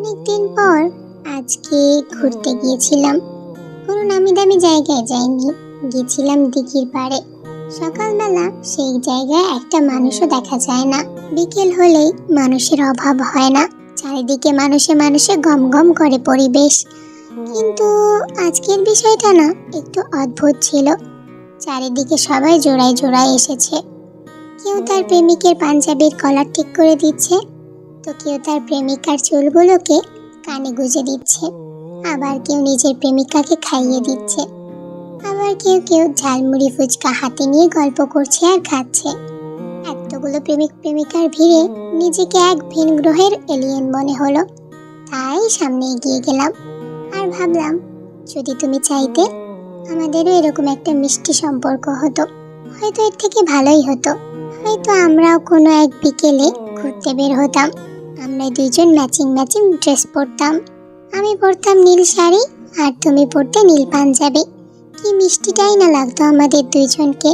অনেকদিন পর আজকে ঘুরতে গিয়েছিলাম। কোনো নামি দামি জায়গায় যাইনি, গেছিলাম দিঘির পাড়ে। সকালবেলা সেই জায়গায় একটা মানুষও দেখা যায় না। বিকেল হলেই মানুষের অভাব হয় না, চারিদিকে মানুষে মানুষে গম গম করে পরিবেশ। কিন্তু আজকের বিষয়টা না একটু অদ্ভুত ছিল। চারিদিকে সবাই জোড়ায় জোড়ায় এসেছে। কেউ তার প্রেমিকের পাঞ্জাবির কলার ঠিক করে দিচ্ছে, তো কেউ তার প্রেমিকার চুলগুলোকে কানে গুজে দিচ্ছে, আবার কেউ নিজের প্রেমিকাকে খাইয়ে দিচ্ছে, আবার কেউ কেউ ঝালমুড়ি ফুচকা হাতে নিয়ে গল্প করছে আর খাচ্ছে। এতগুলো প্রেমিক প্রেমিকার ভিড়ে নিজেকে এক ভিন গ্রহের এলিয়েন মনে হলো। তাই সামনে এগিয়ে গেলাম আর ভাবলাম, যদি তুমি চাইতে আমাদেরও এরকম একটা মিষ্টি সম্পর্ক হতো, হয়তো এর থেকে ভালোই হতো। হয়তো আমরাও কোনো এক বিকেলে ঘুরতে বের হতাম। আমরা দুইজন ম্যাচিং ম্যাচিং ড্রেস পরতাম। আমি পরতাম নীল শাড়ি আর তুমি পরতে নীল পাঞ্জাবি। কি মিষ্টিটাই না লাগতো আমাদের দুইজনকে।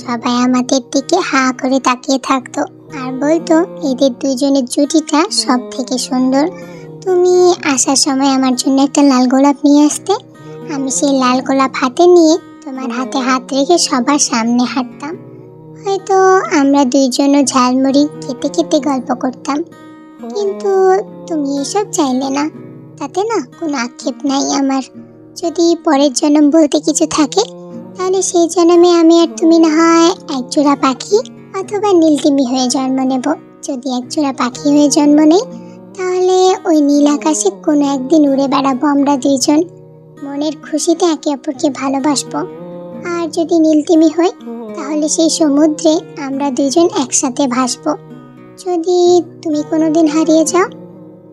সবাই আমাদের দিকে হা করে তাকিয়ে থাকতো আর বলতো, এদের দুইজনের জুটিটা সব থেকে সুন্দর। তুমি আসার সময় আমার জন্য একটা লাল গোলাপ নিয়ে আসতে। আমি সেই লাল গোলাপ হাতে নিয়ে তোমার হাতে হাত রেখে সবার সামনে হাঁটতাম। হয়তো আমরা দুইজনও ঝালমুড়ি খেতে খেতে গল্প করতাম। কিন্তু তুমি এসব চাইলে না, তাতে না কোনো আক্ষেপ নাই আমার। যদি পরের জন্ম বলতে কিছু থাকে, তাহলে সেই জন্মে আমি আর তুমি না হয় একজোড়া পাখি অথবা নীলতিমি হয়ে জন্ম নেব। যদি একজোড়া পাখি হয়ে জন্ম নেই, তাহলে ওই নীল আকাশে কোনো একদিন উড়ে বেড়াবো আমরা দুইজন। মনের খুশিতে একে অপরকে ভালোবাসবো। আর যদি নীলতিমি হই, তাহলে সেই সমুদ্রে আমরা দুইজন একসাথে ভাসবো। যদি তুমি কোনোদিন হারিয়ে যাও,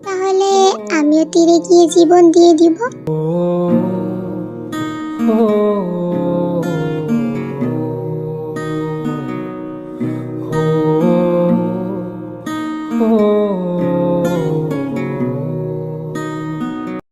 তাহলে আমিও তীরে গিয়ে জীবন দিয়ে দিব। Oh